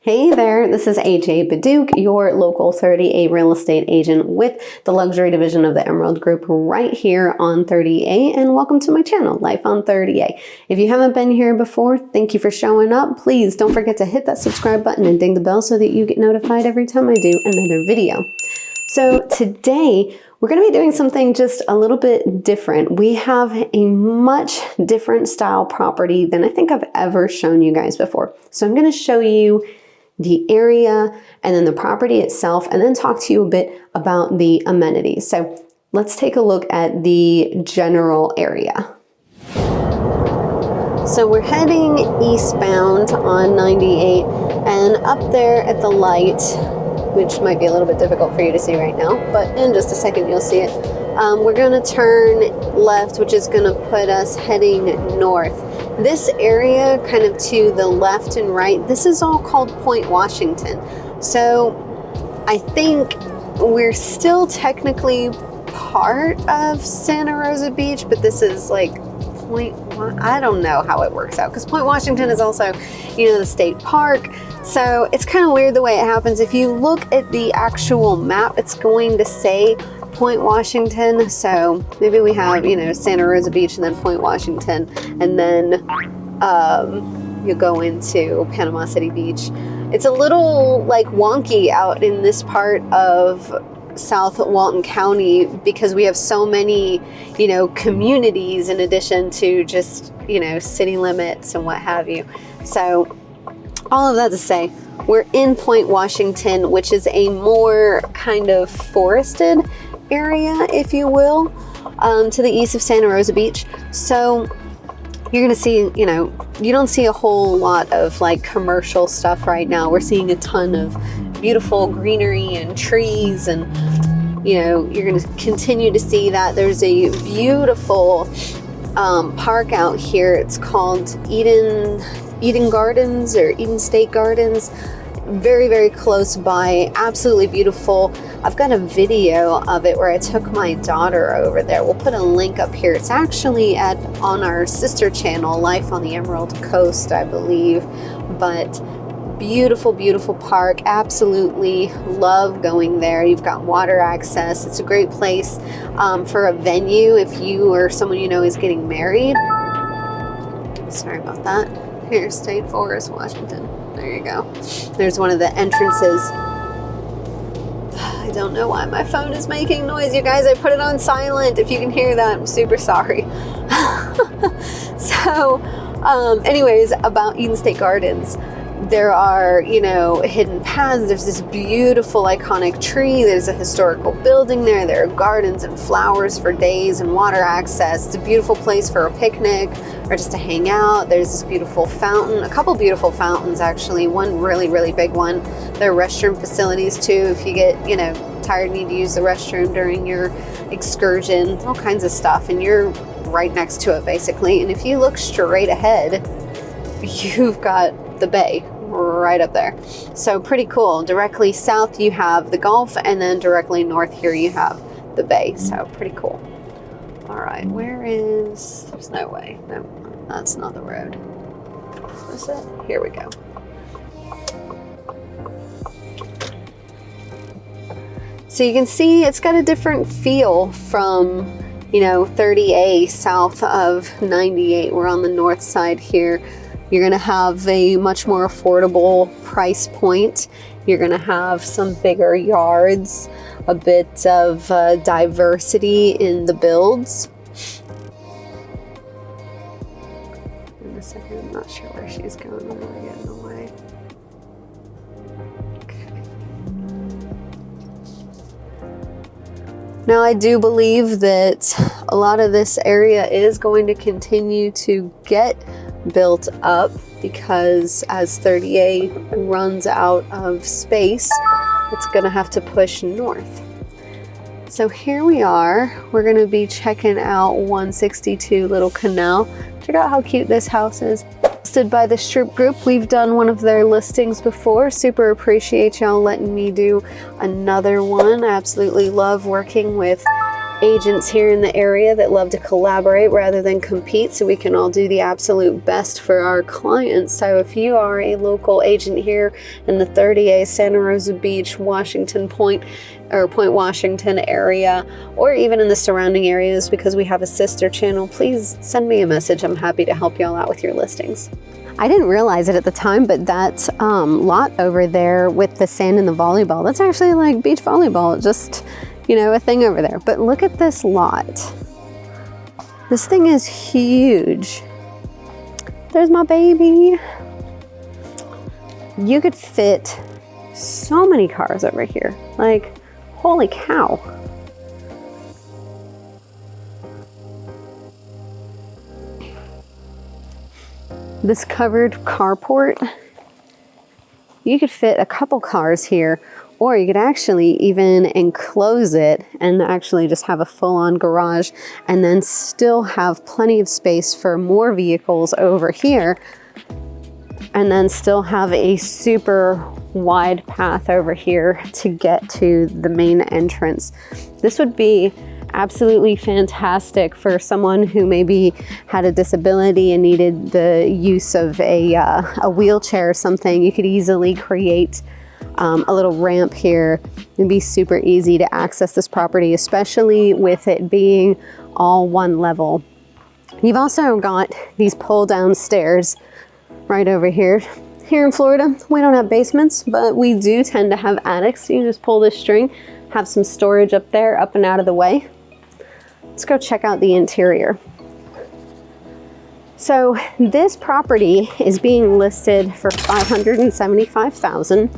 Hey there, this is AJ BEDDOUK, your local 30A real estate agent with the luxury division of the Emerald Group right here on 30A, and welcome to my channel, Life on 30A. If you haven't been here before, thank you for showing up. Please don't forget to hit that subscribe button and ding the bell so that you get notified every time I do another video. So today, we're going to be doing something just a little bit different. We have a much different style property than I think I've ever shown you guys before. So I'm going to show you the area and then the property itself, and then talk to you a bit about the amenities. So let's take a look at the general area. So we're heading eastbound on 98, and up there at the light, which might be a little bit difficult for you to see right now, but in just a second you'll see it. We're going to turn left, which is going to put us heading north. This area kind of to the left and right, this is all called Point Washington. So I think we're still technically part of Santa Rosa Beach, but this is like I don't know how it works out, because Point Washington is also, you know, the state park. So it's kind of weird the way it happens. If you look at the actual map, it's going to say Point Washington. So maybe we have, you know, Santa Rosa Beach and then Point Washington, and then you go into Panama City Beach. It's a little like wonky out in this part of South Walton County because we have so many, you know, communities in addition to just, you know, city limits and what have you. So all of that to say, we're in Point Washington, which is a more kind of forested area, if you will, to the east of Santa Rosa Beach. So you're gonna see, you know, you don't see a whole lot of like commercial stuff right now. We're seeing a ton of beautiful greenery and trees, and you know, you're gonna continue to see that. There's a beautiful park out here. It's called Eden Gardens or Eden State Gardens. Very, very close by, absolutely beautiful. I've got a video of it where I took my daughter over there. We'll put a link up here. It's actually on our sister channel, Life on the Emerald Coast, I believe. But beautiful, beautiful park. Absolutely love going there. You've got water access. It's a great place for a venue if you or someone you know is getting married. Sorry about that. Here, State Forest, Washington. There you go. There's one of the entrances. I don't know why my phone is making noise, you guys. I put it on silent. If you can hear that, I'm super sorry. So, anyways, about Eden State Gardens. There are, you know, hidden paths. There's this beautiful iconic tree. There's a historical building there. There are gardens and flowers for days and water access. It's a beautiful place for a picnic or just to hang out. There's this beautiful fountain, a couple beautiful fountains actually, one really, really big one. There are restroom facilities too if you get, you know, tired and need to use the restroom during your excursion, all kinds of stuff. And you're right next to it basically. And if you look straight ahead, you've got the bay right up there. So pretty cool. Directly south you have the Gulf, and then directly north here you have the bay. So pretty cool. All right, there's no way. No, that's not the road. Is it? Here we go. So you can see it's got a different feel from, you know, 30A south of 98. We're on the north side here. You're going to have a much more affordable price point. You're going to have some bigger yards, a bit of diversity in the builds. In a second, I'm not sure where she's going. I'm going to get in the way. Okay. Now, I do believe that a lot of this area is going to continue to get built up because as 30A runs out of space, it's going to have to push north. So here we are. We're going to be checking out 162 Little Canal. Check out how cute this house is. Listed by the Stroop Group. We've done one of their listings before. Super appreciate y'all letting me do another one. I absolutely love working with agents here in the area that love to collaborate rather than compete, so we can all do the absolute best for our clients. So if you are a local agent here in the 30A, Santa Rosa Beach, Washington Point, or Point Washington area, or even in the surrounding areas, because we have a sister channel, please send me a message. I'm happy to help y'all out with your listings. I didn't realize it at the time, but that lot over there with the sand and the volleyball, that's actually like beach volleyball, just, you know, a thing over there. But look at this lot. This thing is huge. There's my baby. You could fit so many cars over here. Like, holy cow. This covered carport, you could fit a couple cars here, or you could actually even enclose it and actually just have a full-on garage and then still have plenty of space for more vehicles over here, and then still have a super wide path over here to get to the main entrance. This would be absolutely fantastic for someone who maybe had a disability and needed the use of a wheelchair or something. You could easily create a little ramp here. It'd be super easy to access this property, especially with it being all one level. You've also got these pull down stairs right over here. Here in Florida, we don't have basements, but we do tend to have attics. You can just pull this string, have some storage up there, up and out of the way. Let's go check out the interior. So this property is being listed for $575,000.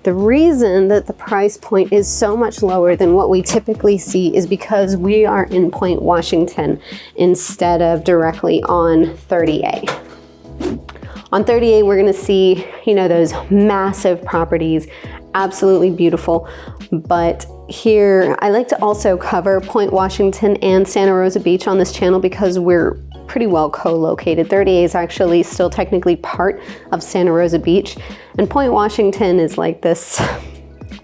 The reason that the price point is so much lower than what we typically see is because we are in Point Washington instead of directly on 30A. On 30A, we're gonna see, you know, those massive properties, absolutely beautiful. But here, I like to also cover Point Washington and Santa Rosa Beach on this channel because we're pretty well co-located. 30A is actually still technically part of Santa Rosa Beach, and Point Washington is like this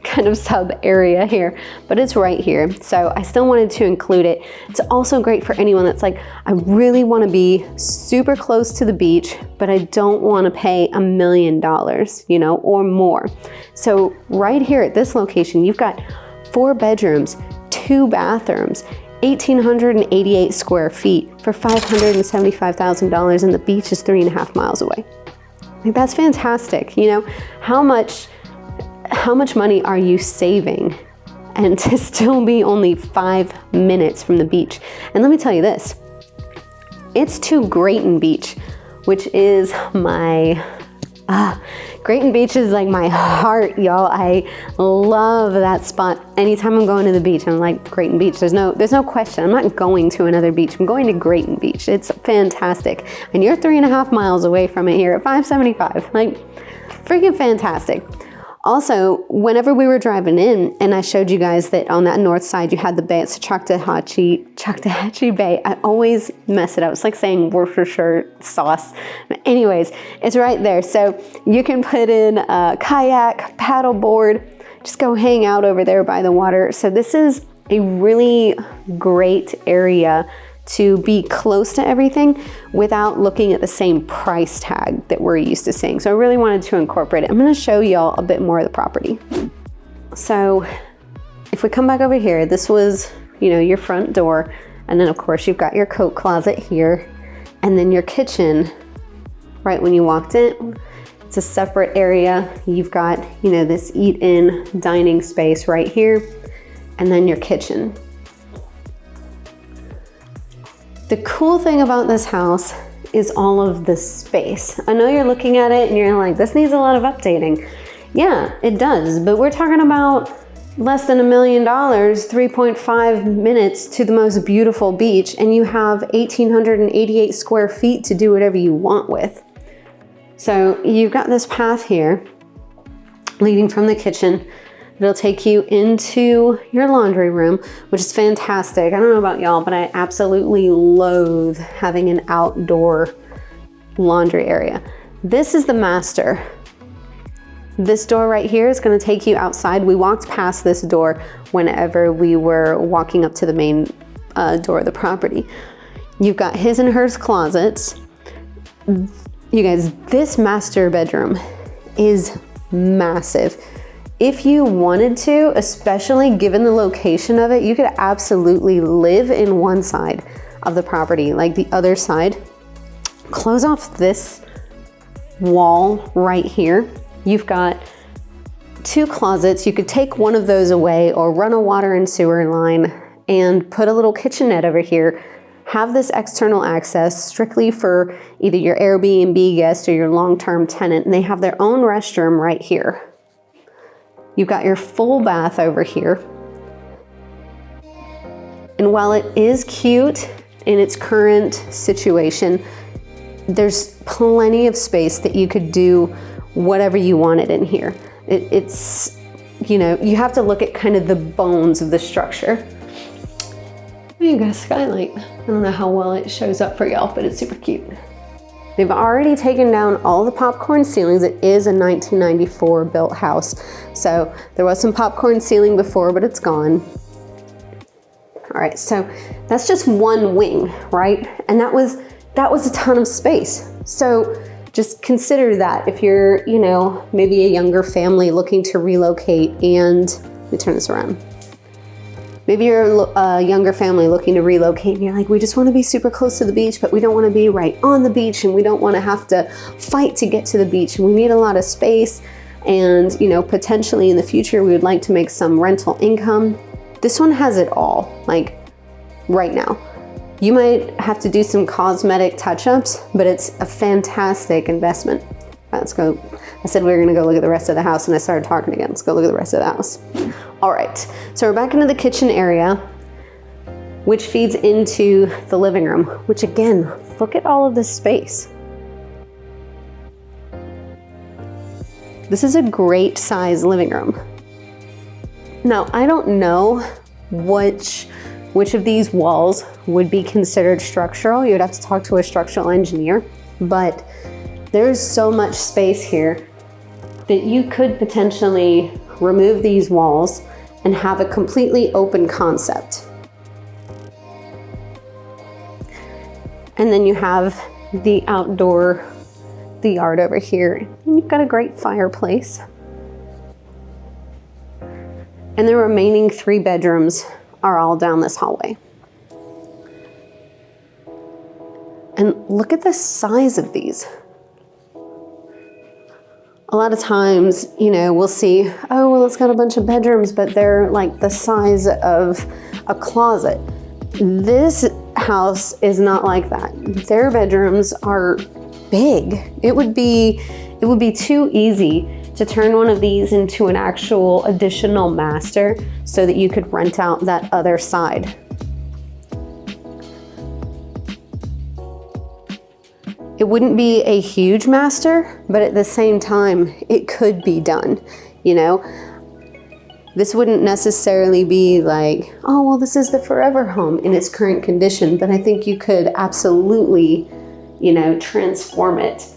kind of sub area here, but it's right here. So I still wanted to include it. It's also great for anyone that's like, I really want to be super close to the beach, but I don't want to pay $1 million, you know, or more. So right here at this location, you've got 4 bedrooms, 2 bathrooms, 1,888 square feet for $575,000, and the beach is 3.5 miles away. Like, that's fantastic. You know, how much money are you saving and to still be only 5 minutes from the beach? And let me tell you this, it's to Grayton Beach, which is my, Grayton Beach is like my heart, y'all. I love that spot. Anytime I'm going to the beach, I'm like, Grayton Beach. There's no question. I'm not going to another beach. I'm going to Grayton Beach. It's fantastic. And you're 3.5 miles away from it here at 575. Like, freaking fantastic. Also, whenever we were driving in, and I showed you guys that on that north side, you had the bay. It's Choctawhatchee Bay. I always mess it up. It's like saying Worcestershire sauce. But anyways, it's right there. So you can put in a kayak, paddleboard, just go hang out over there by the water. So this is a really great area to be close to everything without looking at the same price tag that we're used to seeing. So I really wanted to incorporate it. I'm gonna show y'all a bit more of the property. So if we come back over here, this was, you know, your front door. And then of course you've got your coat closet here, and then your kitchen right when you walked in. It's a separate area. You've got, you know, this eat-in dining space right here, and then your kitchen. The cool thing about this house is all of the space. I know you're looking at it and you're like, this needs a lot of updating. Yeah, it does, but we're talking about less than $1 million, 3.5 minutes to the most beautiful beach, and you have 1,888 square feet to do whatever you want with. So you've got this path here leading from the kitchen. It'll take you into your laundry room, which is fantastic. I don't know about y'all, but I absolutely loathe having an outdoor laundry area. This is the master. This door right here is going to take you outside. We walked past this door whenever we were walking up to the main door of the property. You've got his and hers closets. You guys, this master bedroom is massive. If you wanted to, especially given the location of it, you could absolutely live in one side of the property, like the other side. Close off this wall right here. You've got 2 closets. You could take one of those away or run a water and sewer line and put a little kitchenette over here. Have this external access strictly for either your Airbnb guest or your long-term tenant, and they have their own restroom right here. You've got your full bath over here. And while it is cute in its current situation, there's plenty of space that you could do whatever you wanted in here. It's, you know, you have to look at kind of the bones of the structure. You got a skylight. I don't know how well it shows up for y'all, but it's super cute. They've already taken down all the popcorn ceilings. It is a 1994 built house. So there was some popcorn ceiling before, but it's gone. All right, so that's just one wing, right? And that was a ton of space. So just consider that if you're, you know, maybe a younger family looking to relocate and, let me turn this around. Maybe you're a younger family looking to relocate and you're like, we just want to be super close to the beach, but we don't want to be right on the beach and we don't want to have to fight to get to the beach and we need a lot of space and, you know, potentially in the future we would like to make some rental income. This one has it all, like right now. You might have to do some cosmetic touch-ups, but it's a fantastic investment. Let's go. I said we were gonna go look at the rest of the house and I started talking again. Let's go look at the rest of the house. All right, so we're back into the kitchen area, which feeds into the living room, which again, look at all of this space. This is a great size living room. Now, I don't know which of these walls would be considered structural. You would have to talk to a structural engineer, but there's so much space here that you could potentially remove these walls and have a completely open concept. And then you have the outdoor, the yard over here, and you've got a great fireplace. And the remaining 3 bedrooms are all down this hallway. And look at the size of these. A lot of times, you know, we'll see, oh, well, it's got a bunch of bedrooms, but they're like the size of a closet. This house is not like that. Their bedrooms are big. It would be too easy to turn one of these into an actual additional master so that you could rent out that other side. It wouldn't be a huge master, but at the same time, it could be done, you know? This wouldn't necessarily be like, oh, well, this is the forever home in its current condition, but I think you could absolutely, you know, transform it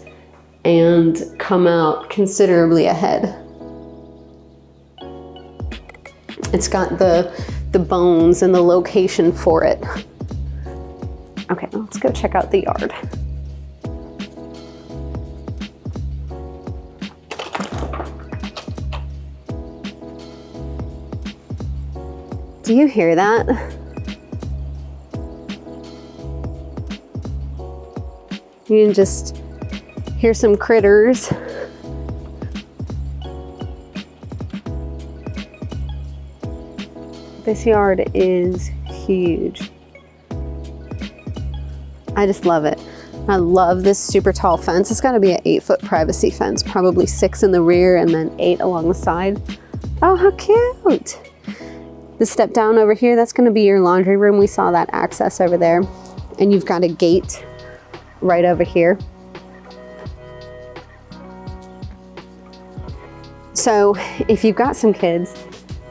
and come out considerably ahead. It's got the bones and the location for it. Okay, let's go check out the yard. Do you hear that? You can just hear some critters. This yard is huge. I just love it. I love this super tall fence. It's gotta be an 8-foot privacy fence, probably 6 in the rear and then 8 along the side. Oh, how cute. The step down over here, that's gonna be your laundry room. We saw that access over there. And you've got a gate right over here. So if you've got some kids,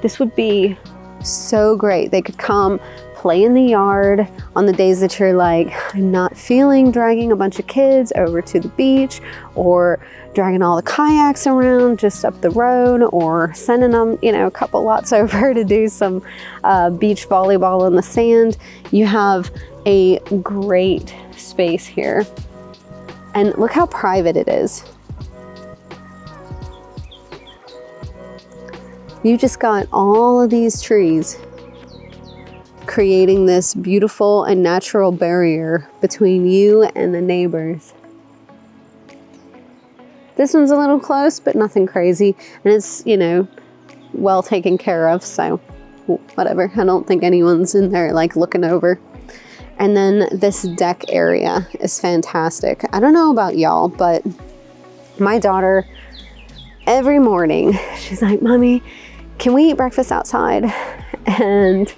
this would be so great. They could come play in the yard on the days that you're like, I'm not feeling dragging a bunch of kids over to the beach, or dragging all the kayaks around just up the road, or sending them, you know, a couple lots over to do some beach volleyball in the sand. You have a great space here. And look how private it is. You just got all of these trees creating this beautiful and natural barrier between you and the neighbors. This one's a little close, but nothing crazy. And it's, you know, well taken care of, so whatever. I don't think anyone's in there like looking over. And then this deck area is fantastic. I don't know about y'all, but my daughter, every morning, she's like, Mommy, can we eat breakfast outside? And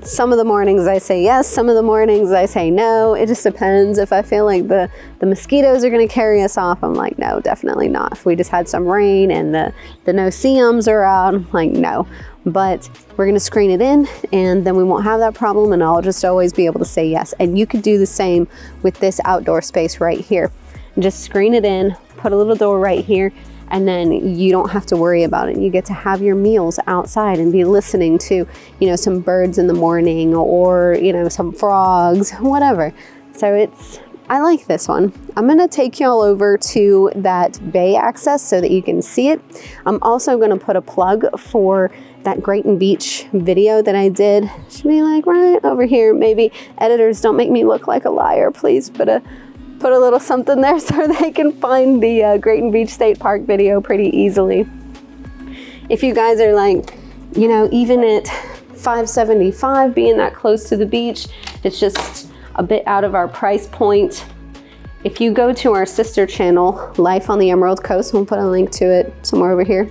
some of the mornings I say yes, some of the mornings I say no. It just depends. If I feel like the mosquitoes are gonna carry us off, I'm like, no, definitely not. If we just had some rain and the no-see-ums are out, I'm like, no. But we're gonna screen it in, and then we won't have that problem, and I'll just always be able to say yes. And you could do the same with this outdoor space right here. Just screen it in, put a little door right here, and then you don't have to worry about it. You get to have your meals outside and be listening to, you know, some birds in the morning, or, you know, some frogs, whatever. So I like this one. I'm gonna take y'all over to that bay access so that you can see it. I'm also gonna put a plug for that Grayton Beach video that I did. Should be like right over here. Maybe editors, don't make me look like a liar. Please put a little something there so they can find the Grayton Beach State Park video pretty easily. If you guys are like, you know, even at $575 being that close to the beach, it's just a bit out of our price point. If you go to our sister channel, Life on the Emerald Coast, we'll put a link to it somewhere over here.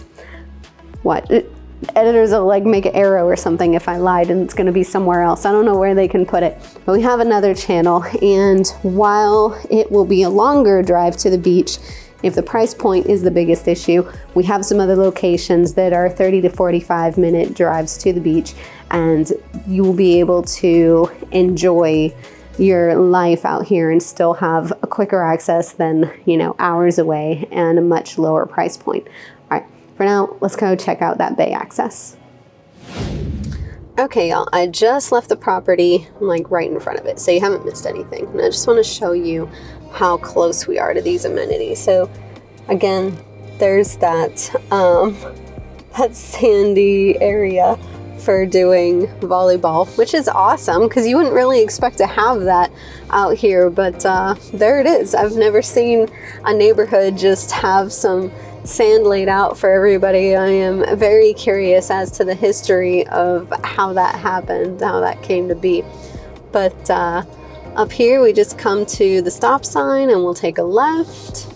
Editors will like make an arrow or something if I lied, and it's gonna be somewhere else. I don't know where they can put it, but we have another channel, and while it will be a longer drive to the beach, if the price point is the biggest issue, we have some other locations that are 30 to 45 minute drives to the beach, and you will be able to enjoy your life out here and still have a quicker access than, you know, hours away, and a much lower price point. All right. For now, let's go check out that bay access. Okay, y'all, I just left the property. I'm like right in front of it, so you haven't missed anything. And I just want to show you how close we are to these amenities. So again, there's that sandy area for doing volleyball, which is awesome because you wouldn't really expect to have that out here, but there it is. I've never seen a neighborhood just have some sand laid out for everybody. I am very curious as to the history of how that happened, how that came to be. But up here we just come to the stop sign and we'll take a left.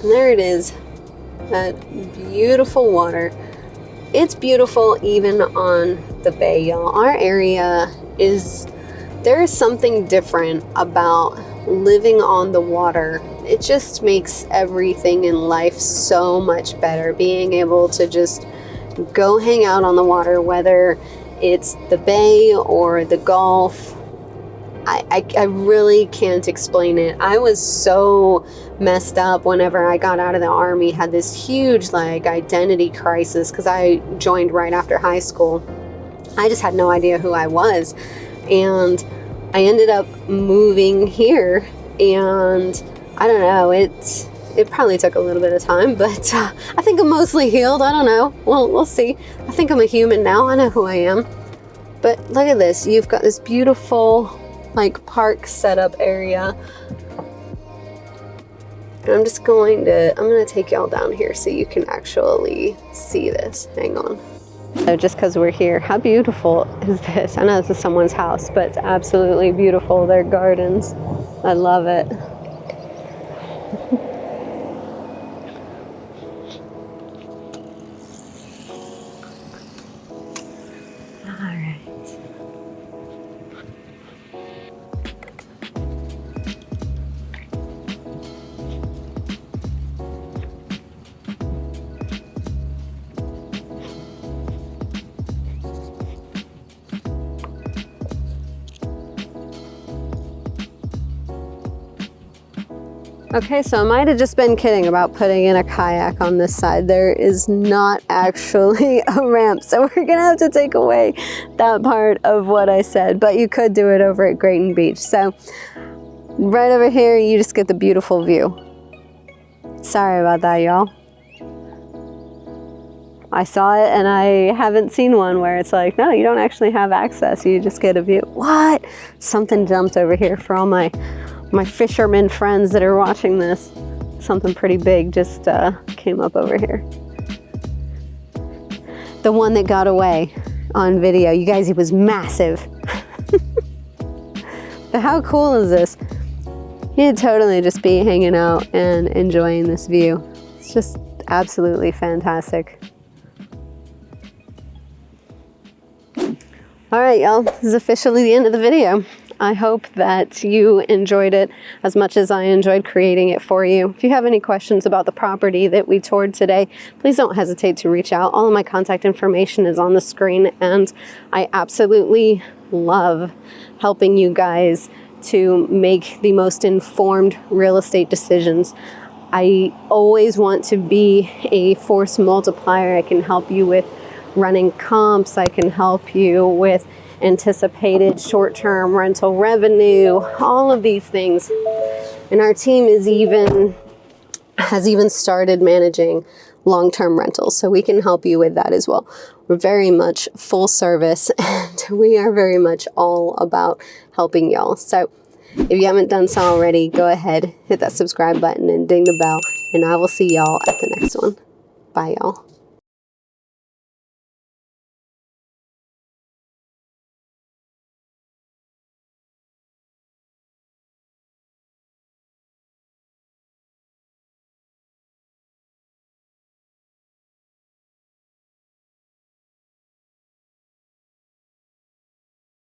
And there it is. That beautiful water. It's beautiful even on the bay, y'all. Our area there is something different about living on the water. It just makes everything in life so much better. Being able to just go hang out on the water, whether it's the bay or the Gulf. I really can't explain it. I was so messed up whenever I got out of the Army, had this huge like identity crisis because I joined right after high school. I just had no idea who I was, and I ended up moving here, and I don't know, it probably took a little bit of time, but I think I'm mostly healed. I don't know, we'll see. I think I'm a human now. I know who I am. But look at this, you've got this beautiful like park setup area. And I'm going to take y'all down here so you can actually see this. Hang on. So just because we're here, how beautiful is this? I know this is someone's house, but it's absolutely beautiful. Their gardens. I love it. All right. Okay, so I might have just been kidding about putting in a kayak on this side. There is not actually a ramp, so we're gonna have to take away that part of what I said, but you could do it over at Grayton Beach. So right over here, you just get the beautiful view. Sorry about that, y'all. I saw it and I haven't seen one where it's like, no, you don't actually have access, you just get a view. What? Something jumped over here for all my fisherman friends that are watching this. Something pretty big just came up over here. The one that got away on video. You guys, it was massive. But how cool is this? You'd totally just be hanging out and enjoying this view. It's just absolutely fantastic. All right, y'all, this is officially the end of the video. I hope that you enjoyed it as much as I enjoyed creating it for you. If you have any questions about the property that we toured today, please don't hesitate to reach out. All of my contact information is on the screen, and I absolutely love helping you guys to make the most informed real estate decisions. I always want to be a force multiplier. I can help you with running comps. I can help you with anticipated short-term rental revenue, all of these things. And our team has even started managing long-term rentals, so we can help you with that as well. We're very much full service, and we are very much all about helping y'all. So if you haven't done so already, go ahead, hit that subscribe button and ding the bell, and I will see y'all at the next one. Bye, y'all.